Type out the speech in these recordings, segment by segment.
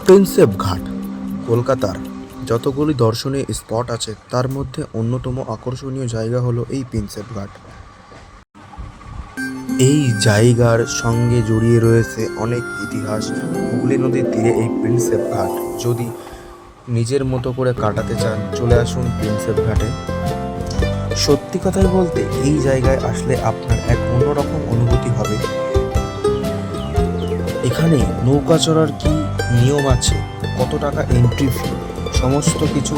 Prinsep ঘাট কলকাতার যতগুলি দর্শনীয় স্পট আছে তার মধ্যে অন্যতম আকর্ষণীয় জায়গা হলো এই প্রিন্সেপ ঘাট। এই জায়গার সঙ্গে জড়িয়ে রয়েছে অনেক ইতিহাস। হুগলি নদীর তীরে এই প্রিন্সেপ ঘাট যদি নিজের মতো করে কাটাতে চান চলে আসুন প্রিন্সেপ ঘাটে। সত্যি কথাই বলতে এই জায়গায় আসলে আপনার এক অন্যরকম অনুভূতি হবে। এখানে নৌকা চড়ার কি নিয়ম আছে, কত টাকা এন্ট্রি ফি, সমস্ত কিছু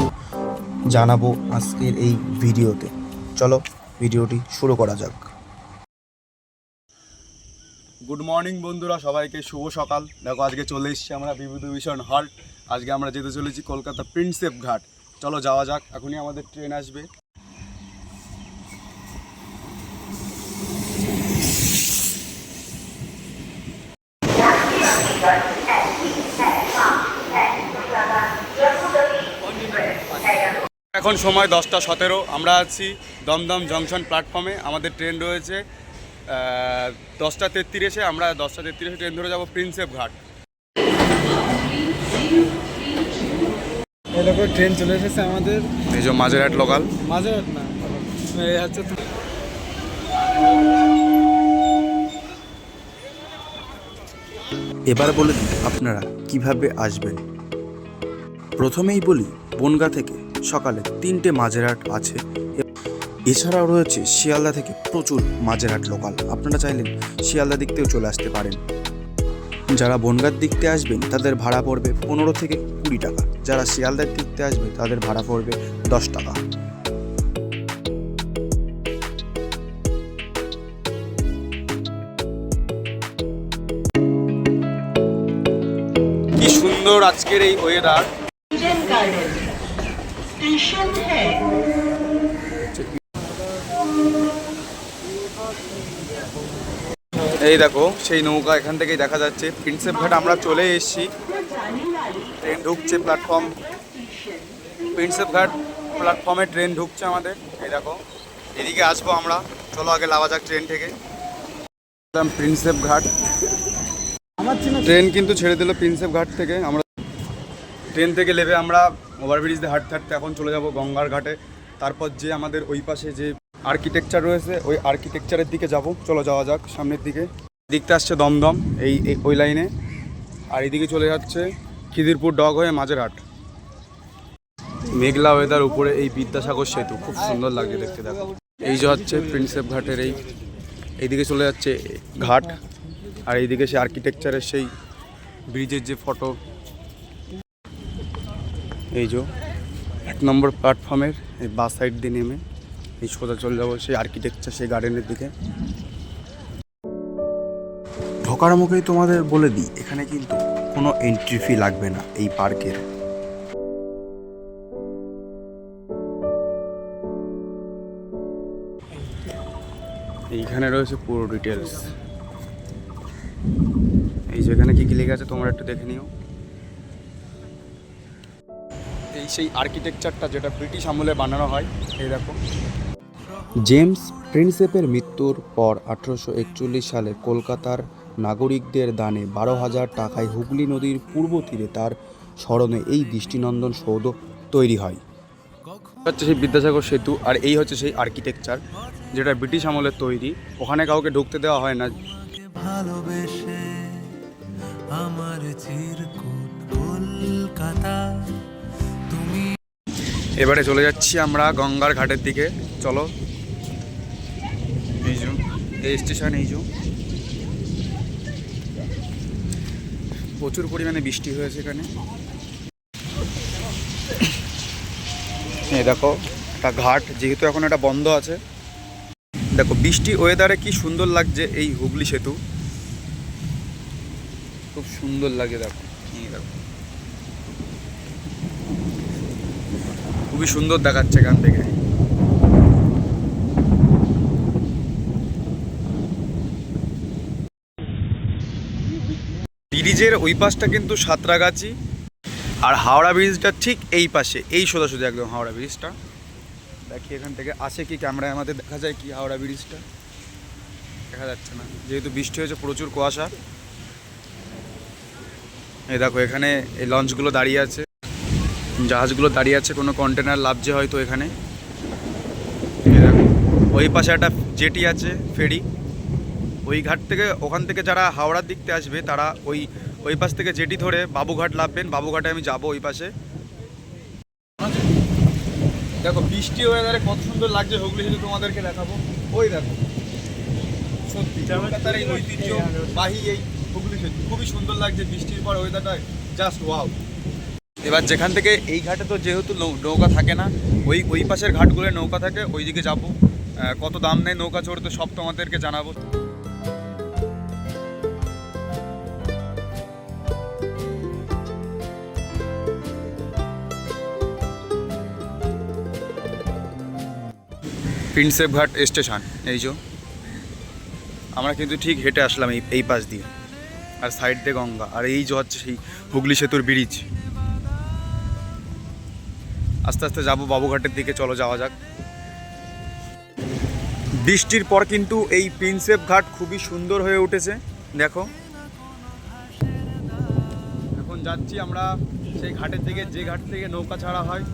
জানাবো আজকের এই ভিডিওতে। চলো ভিডিওটি শুরু করা যাক। গুড মর্নিং বন্ধুরা, সবাইকে শুভ সকাল। দেখো আজকে চলে এসেছি আমরা বিভূতিভূষণ হল্ট। আজকে আমরা যেতে চলেছি কলকাতা প্রিন্সেপ ঘাট। চলো যাওয়া যাক, এখনই আমাদের ট্রেন আসবে। এখন সময় 10:17। আমরা আছি দমদম জংশন প্ল্যাটফর্মে। আমাদের ট্রেন রয়েছে 10:33-এ। আমরা 10:33-এ ট্রেন ধরে যাব প্রিন্সেপ ঘাট। এই দেখো ট্রেন চলে এসেছে আমাদের। এই যে মাঝেরহাট লোকাল। মাঝেরহাট না, এই হচ্ছে এবার বলে দিই আপনারা কিভাবে আসবেন। প্রথমেই বলি বনগাঁ থেকে সকালে 3টে মাঝেরহাট আছে। এছাড়াও রয়েছে শিয়ালদা থেকে প্রচুর মাঝেরহাট লোকাল। আপনারা চাইলেন শিয়ালদা দিক থেকেও চলে আসতে পারেন। যারা বনগাঁর দিক থেকে আসবেন তাদের ভাড়া পড়বে 15 থেকে 20 টাকা। যারা শিয়ালদার দিক থেকে আসবে তাদের ভাড়া পড়বে 10 টাকা। কি সুন্দর আজকের এই ওয়েদার। এই দেখো সেই নৌকা এখান থেকেই দেখা যাচ্ছে। প্রিন্সেপ ঘাট আমরা চলে এসেছি। ট্রেন ঢুকছে প্ল্যাটফর্ম। প্রিন্সেপ ঘাট প্ল্যাটফর্মে ট্রেন ঢুকছে আমাদের। এই দেখো এদিকে আসবো আমরা। চলো আগে লাভা যাক ট্রেন থেকে। প্রিন্সেপ ঘাট ট্রেন কিন্তু ছেড়ে দিল প্রিন্সেপ ঘাট থেকে। আমরা ট্রেন থেকে নেমে আমরা ওভারব্রিজ দিয়ে হাঁটতে হাঁটতে এখন চলে যাব গঙ্গার ঘাটে। তারপর যে আমাদের ওই পাশে যে আর্কিটেকচার রয়েছে ওই আর্কিটেকচারের দিকে যাব। চলো যাওয়া যাক সামনের দিকে। দিকটা আসছে দমদম এই ওই লাইনে, আর এইদিকে চলে যাচ্ছে খিদিরপুর ডক হয়ে মাঝেরহাট। মেঘলা ওয়েদার, উপরে এই বিদ্যাসাগর সেতু খুব সুন্দর লাগছে দেখতে। দেখো এই যে হচ্ছে প্রিন্সেপ ঘাটের এইদিকে চলে যাচ্ছে ঘাট, আর এইদিকে সে আর্কিটেকচারের সেই ব্রিজের যে ফটো। এই যে 1 নম্বর প্ল্যাটফর্মের এই বাস সাইড দিয়ে নেমে এই সোজা চলে যাবো সেই আর্কিটেকচার সেই গার্ডেনের দিকে। ঢোকার মুখেই তোমাদের বলে দিই এখানে কিন্তু কোনো এন্ট্রি ফি লাগবে না এই পার্কের। এইখানে রয়েছে পুরো ডিটেলস। এই যেখানে কী কী লেখা আছে তোমরা একটু দেখে নিও। এই সেই আর্কিটেকচারটা যেটা ব্রিটিশ আমলে বানানো হয়। এই দেখো জেমস প্রিন্সেপের মৃত্যুর পর 1841 সালে কলকাতার নাগরিকদের দানে 12,000 টাকায় হুগলি নদীর পূর্ব তীরে তার স্মরণে এই দৃষ্টিনন্দন সৌধ তৈরি হয়। হচ্ছে সেই বিদ্যাসাগর সেতু, আর এই হচ্ছে সেই আর্কিটেকচার যেটা ব্রিটিশ আমলের তৈরি। ওখানে কাউকে ঢুকতে দেওয়া হয় না। ভালোবেসে আমার চিরকুট কলকাতা তুমি। এবারে চলে যাচ্ছি আমরা গঙ্গার ঘাটের দিকে। চলো এই স্টেশন। এই যে প্রচুর পরিমাণে বৃষ্টি হয়েছে এখানে। এই দেখো একটা ঘাট, যেহেতু এখন এটা বন্ধ আছে। দেখো বৃষ্টি ওয়েদারে কি সুন্দর লাগছে এই হুগলি সেতু, খুব সুন্দর লাগে। দেখো এই দেখো খুবই সুন্দর দেখাচ্ছে এখান থেকে। ব্রিজের ওই পাশটা কিন্তু সাঁতরাগাছি, আর হাওড়া ব্রিজটা ঠিক এই পাশে, এই সোজাসুজি একদম হাওড়া ব্রিজটা। দেখি এখান থেকে আসে কি ক্যামেরায় আমাদের দেখা যায় কি হাওড়া ব্রিজটা? দেখা যাচ্ছে না, যেহেতু বৃষ্টি হয়েছে প্রচুর কুয়াশা। এই দেখো এখানে এই লঞ্চগুলো দাঁড়িয়ে আছে, জাহাজগুলো দাঁড়িয়ে আছে, কোনো কন্টেনার লাভছে হয়তো এখানে। এই দেখো ওই পাশে একটা জেটি আছে, ফেরি। ওই ঘাট থেকে, ওখান থেকে যারা হাওড়ার দিক থেকে আসবে তারা ওই পাশ থেকে জেটি ধরে বাবুঘাট নামবেন। বাবুঘাটে আমি যাব ওই পাশে। দেখো বৃষ্টি ওয়েদারে কত সুন্দর লাগছে হুগলি সেতু, তোমাদেরকে দেখাবো। ওই দেখো সত্যি কলকাতার এই ঐতিহ্যবাহী এই হুগলি সেতু খুবই সুন্দর লাগছে বৃষ্টির পর ওয়েদারটা, জাস্ট ওয়াও। এবার যেখান থেকে এই ঘাটে তো যেহেতু নৌকা থাকে না, ওই পাশের ঘাটগুলোয় নৌকা থাকে, ওই দিকে যাবো। কত দাম নেয় নৌকা চড়তে সব তোমাদেরকে জানাবো। প্রিন্সেপ ঘাট স্টেশন, এই যে আমরা কিন্তু ঠিক হেঁটে আসলাম এই পাশ দিয়ে, আর সাইড দিয়ে গঙ্গা, আর এই যে হচ্ছে সেই হুগলি সেতুর ব্রিজ। আস্তে আস্তে যাবো বাবুঘাটের দিকে, চলো যাওয়া যাক। বৃষ্টির পর কিন্তু এই প্রিন্সেপ ঘাট খুবই সুন্দর হয়ে উঠেছে, দেখো। এখন যাচ্ছি আমরা সেই ঘাটের দিকে, যে ঘাট থেকে নৌকা ছাড়া হয়।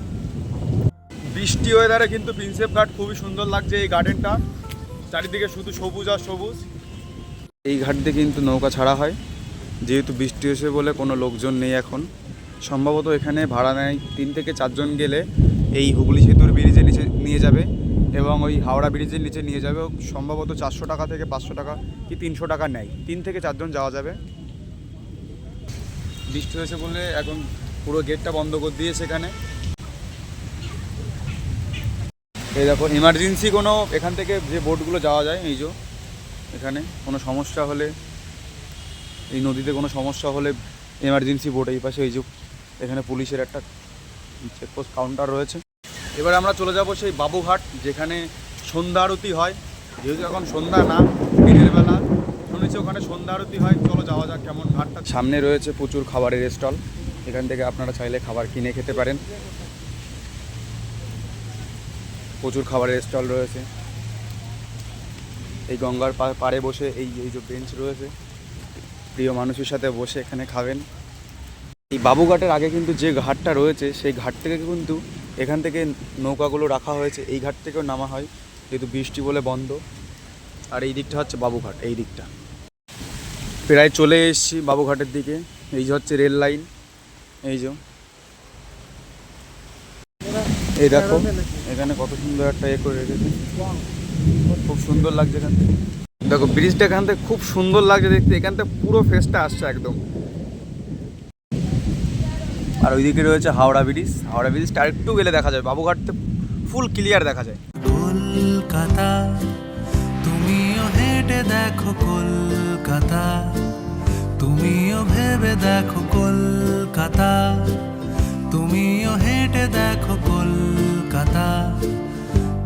বৃষ্টি ওয়েদারে কিন্তু প্রিন্সেপ ঘাট খুবই সুন্দর লাগছে। এই গার্ডেনটা চারিদিকে শুধু সবুজ আর সবুজ। এই ঘাট দিয়ে কিন্তু নৌকা ছাড়া হয়, যেহেতু বৃষ্টি হয়েছে বলে কোনো লোকজন নেই এখন। সম্ভবত এখানে ভাড়া নেয় 3 থেকে 4 জন গেলে এই হুগলি সেতুর ব্রিজের নিচে নিয়ে যাবে এবং ওই হাওড়া ব্রিজের নিচে নিয়ে যাবে। সম্ভবত 400 টাকা থেকে 500 টাকা কি 300 টাকা নেয়, 3 থেকে 4 জন যাওয়া যাবে। বৃষ্টি হয়েছে বলে এখন পুরো গেটটা বন্ধ করে দিয়েছে এখানে। এই দেখো ইমার্জেন্সি কোনো এখান থেকে যে বোটগুলো যাওয়া যায়, এই যে এখানে কোনো সমস্যা হলে, এই নদীতে কোনো সমস্যা হলে এমার্জেন্সি বোট এই পাশে, এই যে এখানে পুলিশের একটা চেকপোস্ট কাউন্টার রয়েছে। এবার আমরা চলে যাব সেই বাবুঘাট, যেখানে সন্ধ্যা আরতি হয়। যেহেতু এখন সন্ধ্যা না, দিনের বেলা, শুনেছি ওখানে সন্ধ্যা আরতি হয়। চলো যাওয়া যাক কেমন ঘাটটা। সামনে রয়েছে প্রচুর খাবারের স্টল, এখান থেকে আপনারা চাইলে খাবার কিনে খেতে পারেন। প্রচুর খাবারের স্টল রয়েছে। এই গঙ্গার পাড়ে বসে এই যে বেঞ্চ রয়েছে, প্রিয় মানুষের সাথে বসে এখানে খাবেন। এই বাবুঘাটের আগে কিন্তু যে ঘাটটা রয়েছে, সেই ঘাট থেকে কিন্তু এখান থেকে নৌকাগুলো রাখা হয়েছে, এই ঘাট থেকেও নামা হয়, যেহেতু বৃষ্টি বলে বন্ধ। আর এই দিকটা হচ্ছে বাবুঘাট, এই দিকটা। প্রায় চলে এসেছি বাবুঘাটের দিকে। এই যে হচ্ছে রেল লাইন, এই যে এই দেখো এখানে কত সুন্দর একটা করে রেখেছে, খুব সুন্দর লাগছে এখান থেকে। দেখো ব্রিজটা এখান থেকে খুব সুন্দর লাগছে দেখতে, এখান থেকে পুরো ফেসটা আসছে একদম। আর ওইদিকে রয়েছে হাওড়া ব্রিজ, হাওড়া ব্রিজটা আরেকটু গেলে দেখা যায়, বাবুঘাটতে ফুল ক্লিয়ার দেখা যায়। কলকাতা তুমিও হেঁটে দেখো, কলকাতা তুমিও ভেবে দেখো, কলকাতা তুমিও হেঁটে দেখো, কলকাতা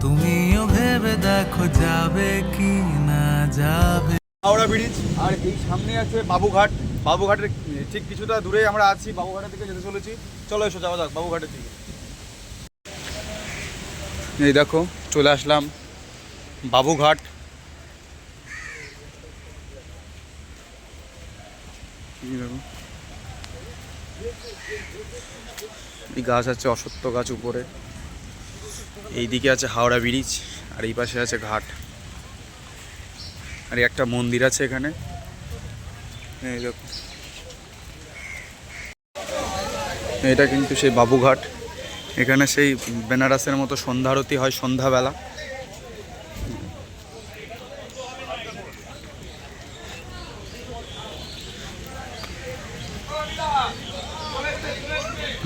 তুমিও ভেবে দেখো, যাবে কি না যাবে। হাওড়া ব্রিজ, আর এই সামনে আছে বাবুঘাট। বাবুঘাটের ঠিক কিছুটা দূরে আমরা আছি, বাবুঘাটের দিকে যেতে চলেছি। চলো এসো যাওয়া যাক বাবুঘাটের দিকে। এই দেখো চলে আসলাম বাবুঘাট। এই গাছ আছে অশ্বত্থ গাছ উপরে, এই দিকে আছে হাওড়া ব্রিজ, আর এই পাশে আছে ঘাট, আর একটা মন্দির আছে এখানে। এই দেখো এটা কিন্তু সেই বাবুঘাট। এখানে সেই বেনারসের মতো সন্ধ্যা আরতি হয় সন্ধ্যাবেলা।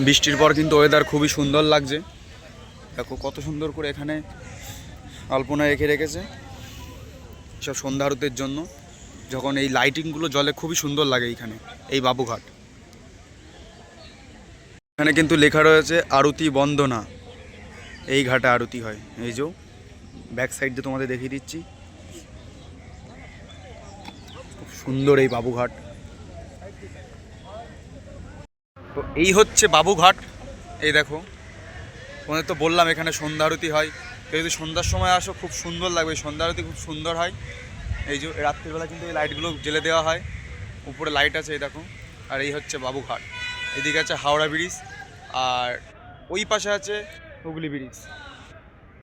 বৃষ্টির পর কিন্তু ওয়েদার খুবই সুন্দর লাগছে। দেখো কত সুন্দর করে এখানে আলপনা রেখেছে সব সন্ধ্যা আরতির জন্য। যখন এই লাইটিংগুলো জ্বলে খুবই সুন্দর লাগে এইখানে, এই বাবুঘাট। এখানে কিন্তু লেখা রয়েছে আরতি বন্দনা, এই ঘাটে আরতি হয়। এই যে ব্যাক সাইড দিয়ে তোমাদের দেখিয়ে দিচ্ছি, খুব সুন্দর এই বাবুঘাট। তো এই হচ্ছে বাবুঘাট। এই দেখো তোমাদের তো বললাম এখানে সন্ধ্যা আরতি হয়, তো যদি সন্ধ্যার সময় আসো খুব সুন্দর লাগবে, সন্ধ্যা আরতি খুব সুন্দর হয়। এই যে রাত্রিবেলা কিন্তু এই লাইটগুলো জ্বেলে দেওয়া হয়, উপরে লাইট আছে এই দেখো। আর এই হচ্ছে বাবুঘাট। এদিকে আছে হাওড়া ব্রিজ আর ওই পাশে আছে হুগলি ব্রিজ।